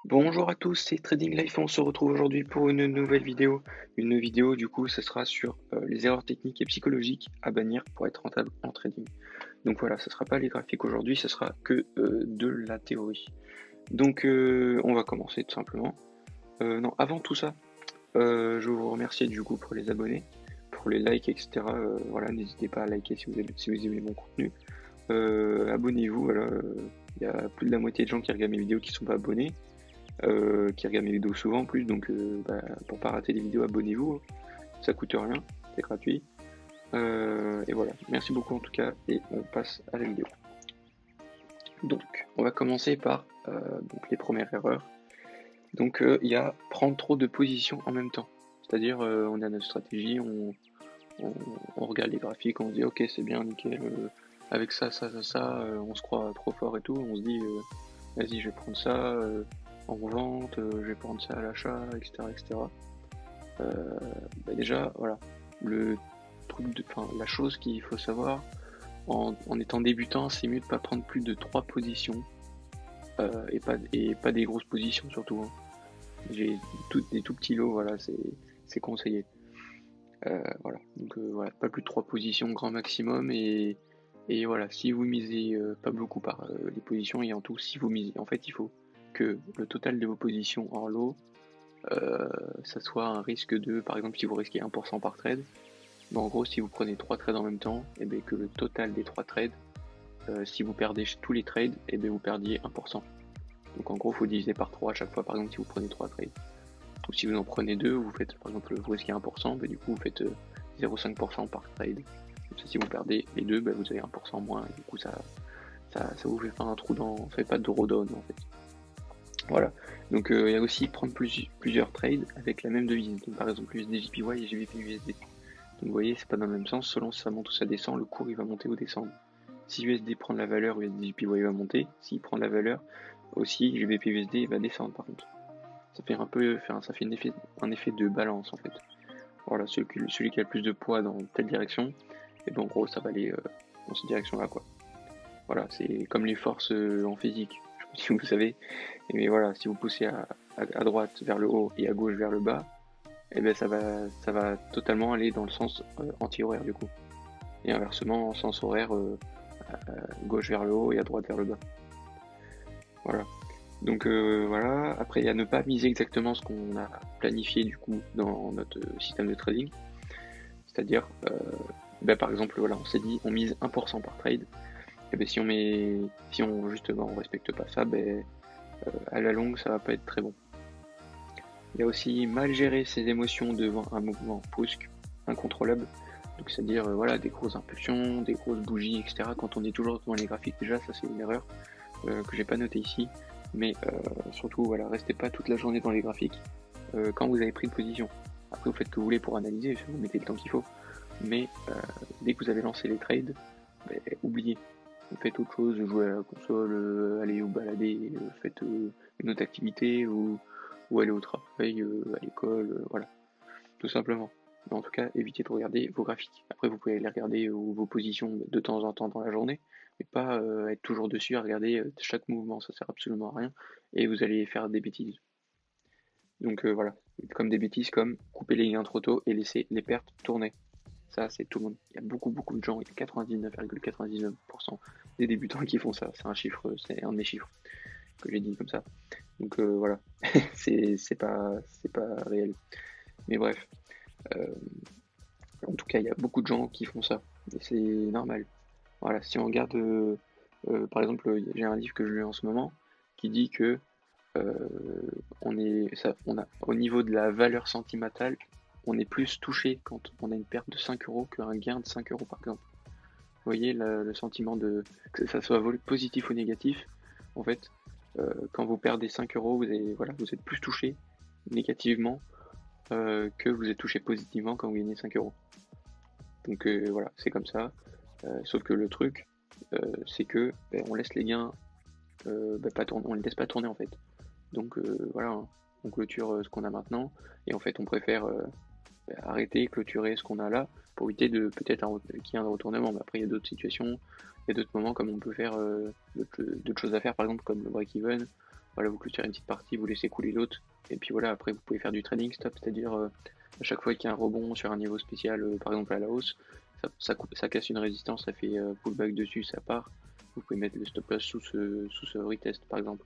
Bonjour à tous, c'est Trading Life. On se retrouve aujourd'hui pour une nouvelle vidéo. Une vidéo, du coup, ce sera sur les erreurs techniques et psychologiques à bannir pour être rentable en trading. Donc voilà, ce sera pas les graphiques aujourd'hui, ce sera que de la théorie. Donc on va commencer tout simplement. Non, avant tout ça, je veux vous remercier du coup pour les abonnés, pour les likes, etc. Voilà, n'hésitez pas à liker si vous aimez mon contenu. Abonnez-vous, voilà. Il y a plus de la moitié de gens qui regardent mes vidéos qui sont pas abonnés, qui regardent mes vidéos souvent en plus, donc pour pas rater les vidéos, abonnez-vous, hein. Ça coûte rien, c'est gratuit. Et voilà, merci beaucoup en tout cas, et on passe à la vidéo. Donc, on va commencer par donc les premières erreurs. Donc, il y a prendre trop de positions en même temps. C'est-à-dire, on a notre stratégie, on regarde les graphiques, on se dit ok, c'est bien, nickel, avec ça, on se croit trop fort et tout, on se dit vas-y, je vais prendre ça en vente, je vais prendre ça à l'achat, etc., etc. Déjà, voilà, le la chose qu'il faut savoir en étant débutant, c'est mieux de pas prendre plus de 3 positions et pas des grosses positions surtout, hein. J'ai des tout petits lots, voilà, c'est conseillé. Voilà, donc voilà, pas plus de 3 positions grand maximum et voilà, si vous misez pas beaucoup par les positions et en tout, si vous misez, en fait, il faut que le total de vos positions en lot, ça soit un risque de, par exemple, si vous risquez 1% par trade, en gros, si vous prenez 3 trades en même temps, et bien que le total des 3 trades, si vous perdez tous les trades, et bien vous perdiez 1%. Donc en gros, il faut diviser par 3 à chaque fois, par exemple, si vous prenez 3 trades. Ou si vous en prenez 2, vous faites, par exemple, vous risquez 1%, du coup, vous faites 0,5% par trade. Comme ça, si vous perdez les deux, vous avez 1% moins, et du coup, ça vous fait pas un trou dans, ça fait pas de drawdown, en fait. Voilà. Donc, il y a aussi prendre plusieurs trades avec la même devise. Donc, par exemple, USD-JPY et GBP-USD. Donc, vous voyez, c'est pas dans le même sens. Selon si ça monte ou ça descend, le cours, il va monter ou descendre. Si USD prend de la valeur, USD-JPY va monter. S'il prend de la valeur, aussi, GBP-USD va descendre, par contre. Ça fait un peu, ça fait un effet de balance en fait. Voilà, celui qui a le plus de poids dans telle direction, et ben en gros ça va aller dans cette direction-là quoi. Voilà, c'est comme les forces en physique, je sais pas si vous savez, mais voilà, si vous poussez à droite vers le haut et à gauche vers le bas, et ben ça va totalement aller dans le sens anti-horaire du coup. Et inversement en sens horaire, gauche vers le haut et à droite vers le bas. Voilà. Donc voilà, après il y a ne pas miser exactement ce qu'on a planifié du coup dans notre système de trading. C'est-à-dire, par exemple, voilà, on s'est dit on mise 1% par trade. Et ben si on justement on respecte pas ça, à la longue ça va pas être très bon. Il y a aussi mal gérer ses émotions devant un mouvement brusque, incontrôlable. Donc c'est-à-dire voilà des grosses impulsions, des grosses bougies, etc. Quand on est toujours devant les graphiques, déjà ça c'est une erreur que j'ai pas noté ici. Mais surtout voilà, restez pas toute la journée dans les graphiques quand vous avez pris une position. Après vous faites ce que vous voulez pour analyser, vous mettez le temps qu'il faut. Mais dès que vous avez lancé les trades, oubliez. Faites autre chose, jouez à la console, allez vous balader, faites une autre activité ou allez au travail, à l'école, voilà, tout simplement. Mais en tout cas, évitez de regarder vos graphiques. Après, vous pouvez aller regarder vos positions de temps en temps dans la journée, mais pas être toujours dessus à regarder chaque mouvement, ça sert absolument à rien, et vous allez faire des bêtises. Donc voilà, comme des bêtises comme couper les liens trop tôt et laisser les pertes tourner. Ça, c'est tout le monde. Il y a beaucoup, beaucoup de gens, il y a 99,99% des débutants qui font ça. C'est un chiffre, c'est un de mes chiffres que j'ai dit comme ça. Donc voilà, c'est pas réel. Mais bref, euh, en tout cas, il y a beaucoup de gens qui font ça. Et c'est normal. Voilà, si on regarde, par exemple, j'ai un livre que je lis en ce moment qui dit que euh, on a, au niveau de la valeur sentimentale, on est plus touché quand on a une perte de 5 euros qu'un gain de 5 euros par exemple. Vous voyez le sentiment de que ça soit positif ou négatif. En fait, quand vous perdez 5 euros, vous êtes plus touché négativement que vous êtes touché positivement quand vous gagnez 5 euros. Donc voilà, c'est comme ça. Sauf que le truc, c'est que on laisse les gains pas tourner, on les laisse pas tourner en fait. Donc voilà, hein, on clôture ce qu'on a maintenant et en fait on préfère arrêter, clôturer ce qu'on a là pour éviter de peut-être qu'il y ait un retournement. Mais après il y a d'autres situations, il y a d'autres moments comme on peut faire d'autres choses à faire, par exemple comme le break-even, voilà, vous clôturez une petite partie, vous laissez couler l'autre, et puis voilà, après vous pouvez faire du trading stop, c'est-à-dire à chaque fois qu'il y a un rebond sur un niveau spécial, par exemple à la hausse, ça casse une résistance, ça fait pullback dessus, ça part. Vous pouvez mettre le stop loss sous ce retest par exemple.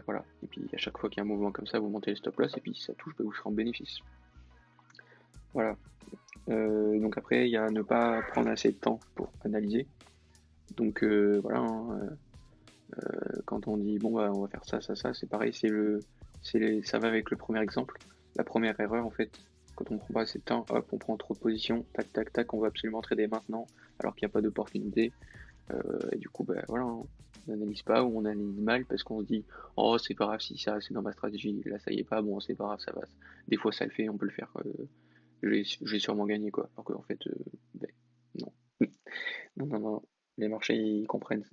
Voilà, et puis à chaque fois qu'il y a un mouvement comme ça, vous montez le stop loss, et puis si ça touche, vous serez en bénéfice. Voilà. Donc après, il y a ne pas prendre assez de temps pour analyser. Donc voilà, hein, quand on dit bon bah on va faire ça, c'est pareil, ça va avec le premier exemple. La première erreur en fait, quand on prend pas assez de temps, hop, on prend trop de positions, tac tac tac, on va absolument trader maintenant, alors qu'il n'y a pas d'opportunité. Et du coup bah voilà, hein, on n'analyse pas ou on analyse mal parce qu'on se dit oh c'est pas grave si ça c'est dans ma stratégie, là ça y est pas, bon c'est pas grave, ça va. Des fois ça le fait, on peut le faire, j'ai sûrement gagné quoi. Alors qu'en fait ben, non. Non, non, non. Les marchés, ils comprennent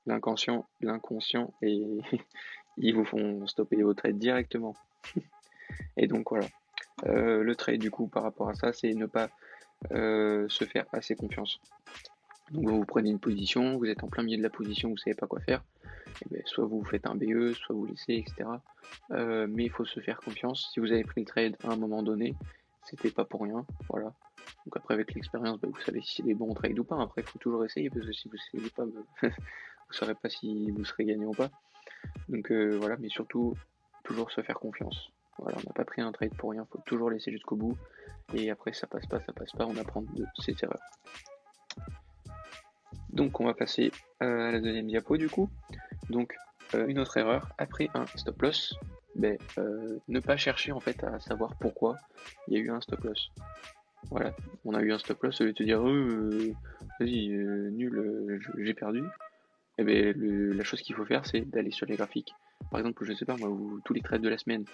l'inconscient et ils vous font stopper vos trades directement. Et donc voilà. Le trade du coup par rapport à ça, c'est ne pas se faire assez confiance. Donc vous prenez une position, vous êtes en plein milieu de la position, vous savez pas quoi faire. Et bien, soit vous faites un BE, soit vous laissez, etc. Mais il faut se faire confiance. Si vous avez pris le trade à un moment donné, c'était pas pour rien. Voilà. Donc après avec l'expérience, vous savez si c'est des bons trades ou pas. Après il faut toujours essayer parce que si vous ne savez pas, vous saurez pas si vous serez gagnant ou pas. Donc voilà, mais surtout toujours se faire confiance. Voilà, on n'a pas pris un trade pour rien, il faut toujours laisser jusqu'au bout. Et après ça passe pas, on apprend de ses erreurs. Donc on va passer à la deuxième diapo du coup. Donc une autre erreur, après un stop loss, ne pas chercher en fait à savoir pourquoi il y a eu un stop loss. Voilà, on a eu un stop loss, au lieu de te dire vas-y, nul, j'ai perdu. Et bien la chose qu'il faut faire c'est d'aller sur les graphiques. Par exemple, je sais pas moi, tous les trades de la semaine,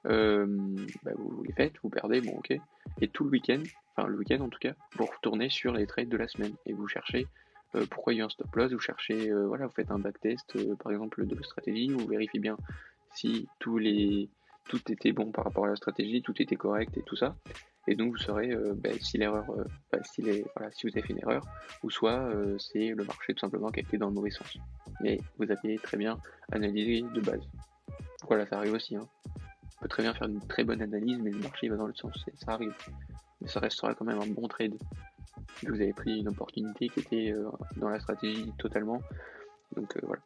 vous les faites, vous perdez, bon ok. Et tout le week-end, enfin le week-end en tout cas, vous retournez sur les trades de la semaine et vous cherchez pourquoi il y a eu un stop loss, vous cherchez, voilà, vous faites un backtest par exemple de la stratégie, vous vérifiez bien si tout était bon par rapport à la stratégie, tout était correct et tout ça. Et donc vous saurez si l'erreur, si vous avez fait une erreur, ou soit c'est le marché tout simplement qui a été dans le mauvais sens. Mais vous aviez très bien analysé de base. Voilà, ça arrive aussi. Hein. On peut très bien faire une très bonne analyse, mais le marché va dans l'autre sens, ça arrive. Mais ça restera quand même un bon trade. Vous avez pris une opportunité qui était dans la stratégie totalement. Donc voilà.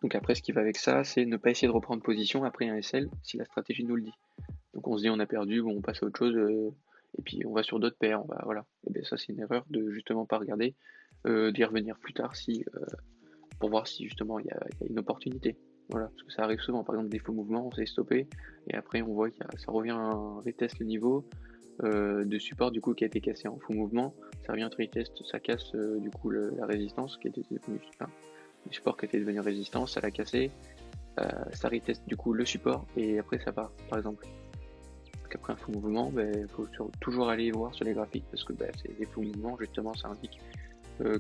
Donc après, ce qui va avec ça, c'est ne pas essayer de reprendre position après un SL si la stratégie nous le dit. Donc on se dit on a perdu, bon, on passe à autre chose, et puis on va sur d'autres paires, voilà. Et bien ça c'est une erreur de justement pas regarder, d'y revenir plus tard pour voir si justement il y a une opportunité. Voilà, parce que ça arrive souvent, par exemple des faux mouvements, on s'est stoppé, et après on voit ça revient, on reteste le niveau de support du coup qui a été cassé en faux mouvement, ça revient retest, ça casse du coup la résistance qui était devenue, le support qui était devenu résistance, ça l'a cassé, ça reteste du coup le support, et après ça part, par exemple. Donc après un faux mouvement, il faut toujours aller voir sur les graphiques, parce que c'est des faux mouvements, justement ça indique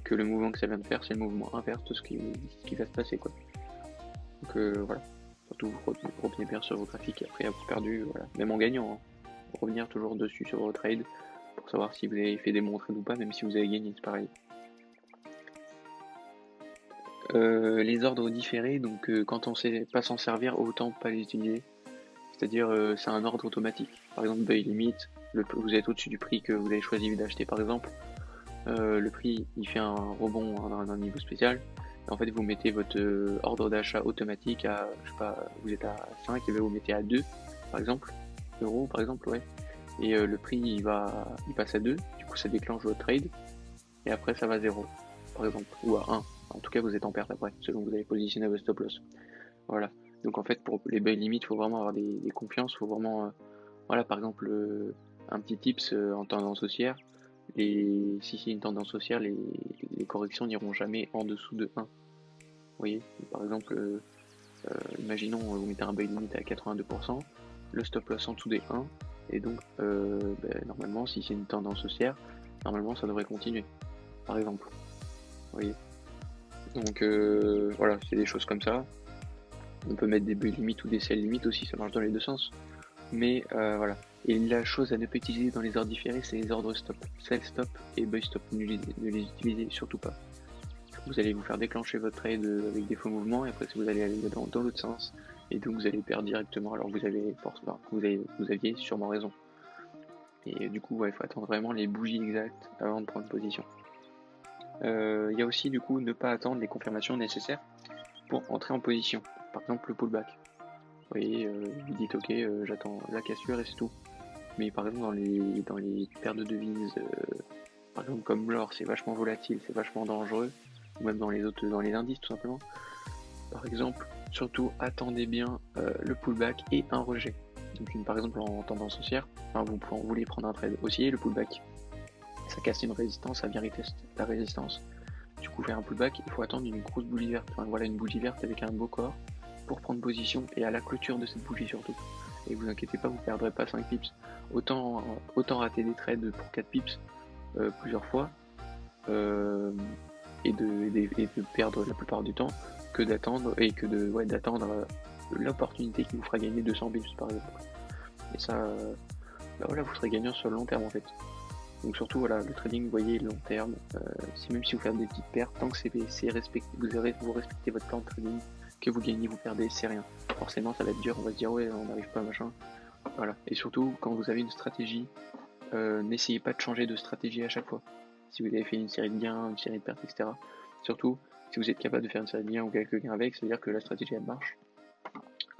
que le mouvement que ça vient de faire, c'est le mouvement inverse de ce qui va se passer, quoi. Donc voilà, surtout vous revenez bien sur vos graphiques après avoir perdu, voilà, même en gagnant, hein. Revenir toujours dessus sur vos trades pour savoir si vous avez fait des bons trades ou pas, même si vous avez gagné, c'est pareil. Les ordres différés, donc quand on sait pas s'en servir, autant pas les utiliser. C'est-à-dire c'est un ordre automatique. Par exemple, buy limit, vous êtes au-dessus du prix que vous avez choisi d'acheter par exemple. Le prix il fait un rebond à un niveau spécial. Et en fait vous mettez votre ordre d'achat automatique à, je sais pas, vous êtes à 5 et vous mettez à 2 par exemple, euros par exemple, ouais. Et le prix il passe à 2, du coup ça déclenche votre trade. Et après ça va à 0 par exemple, ou à 1. En tout cas vous êtes en perte après, selon que vous avez positionné votre stop loss. Voilà. Donc en fait pour les buy limit, il faut vraiment avoir des confiances, il faut vraiment voilà, par exemple un petit tips en tendance haussière, si c'est une tendance haussière, les corrections n'iront jamais en dessous de 1. Vous voyez, par exemple, imaginons vous mettez un buy limit à 82%, le stop loss en dessous des 1, et donc normalement si c'est une tendance haussière, normalement ça devrait continuer, par exemple. Vous voyez. Donc voilà, c'est des choses comme ça. On peut mettre des buy limit ou des sell limit aussi, ça marche dans les deux sens. Mais voilà. Et la chose à ne pas utiliser dans les ordres différés, c'est les ordres stop. Sell stop et buy stop. Ne les utilisez surtout pas. vous allez vous faire déclencher votre trade avec des faux mouvements, et après vous allez aller dans l'autre sens, et donc vous allez perdre directement, alors que vous aviez sûrement raison. Et du coup, il faut attendre vraiment les bougies exactes avant de prendre position. Il y a aussi du coup ne pas attendre les confirmations nécessaires pour entrer en position. Par exemple le pullback. Vous voyez, vous dites ok, j'attends la cassure et c'est tout. Mais par exemple dans les paires de devises, par exemple comme l'or, c'est vachement volatile, c'est vachement dangereux, ou même dans les indices tout simplement. Par exemple, surtout attendez bien le pullback et un rejet. Donc par exemple en tendance haussière, vous voulez prendre un trade haussier, le pullback, ça casse une résistance, ça vient retester la résistance. Du coup, faire un pullback, il faut attendre une grosse bougie verte, une bougie verte avec un beau corps pour prendre position, et à la clôture de cette bougie surtout. Et vous inquiétez pas, vous perdrez pas 5 pips. Autant rater des trades pour 4 pips plusieurs fois et de perdre la plupart du temps que d'attendre l'opportunité qui vous fera gagner 200 pips par exemple. Et ça, vous serez gagnant sur le long terme en fait. Donc surtout le trading, vous voyez, long terme, même si vous faites des petites pertes, tant que vous respectez votre plan de trading, que vous gagnez, vous perdez, c'est rien. Forcément ça va être dur, on va se dire ouais on n'arrive pas machin. Voilà. Et surtout quand vous avez une stratégie, n'essayez pas de changer de stratégie à chaque fois. Si vous avez fait une série de gains, une série de pertes, etc. Surtout si vous êtes capable de faire une série de gains ou quelques gains avec, ça veut dire que la stratégie elle marche.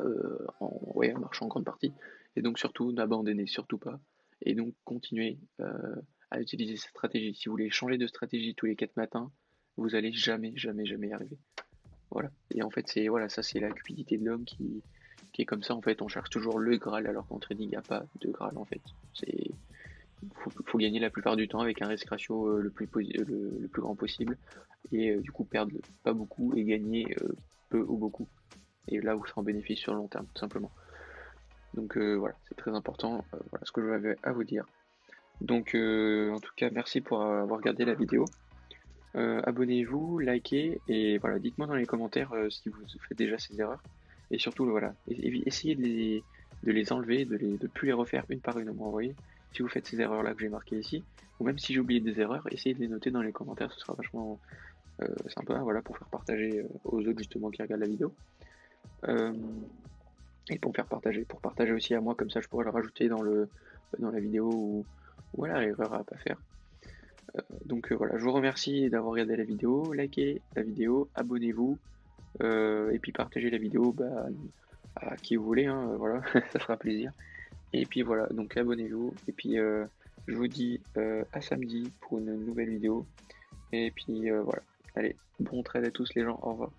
Elle marche en grande partie. Et donc surtout n'abandonnez surtout pas. Et donc continuez à utiliser cette stratégie. Si vous voulez changer de stratégie tous les 4 matins, vous allez jamais y arriver. Voilà. Et en fait ça c'est la cupidité de l'homme qui est comme ça en fait. On cherche toujours le Graal alors qu'en trading il n'y a pas de Graal en fait. Faut gagner la plupart du temps avec un risk ratio le plus grand possible, et du coup perdre pas beaucoup et gagner peu ou beaucoup. Et là vous serez en bénéfice sur le long terme tout simplement. Donc voilà, c'est très important. Voilà ce que j'avais à vous dire. Donc en tout cas merci pour avoir regardé la vidéo. Abonnez-vous, likez, et voilà, dites-moi dans les commentaires si vous faites déjà ces erreurs. Et surtout voilà, essayez de les enlever, de plus les refaire une par une. Vous voyez, si vous faites ces erreurs là que j'ai marquées ici, ou même si j'ai oublié des erreurs, essayez de les noter dans les commentaires, ce sera vachement sympa, voilà, pour faire partager aux autres justement qui regardent la vidéo. Et pour partager aussi à moi, comme ça je pourrais le rajouter dans la vidéo, ou voilà, l'erreur à pas faire. Donc voilà, je vous remercie d'avoir regardé la vidéo, likez la vidéo, abonnez-vous, et puis partagez la vidéo à qui vous voulez, voilà, ça fera plaisir. Et puis voilà, donc abonnez-vous, et puis je vous dis à samedi pour une nouvelle vidéo. Et puis voilà, allez, bon trade à tous les gens, au revoir.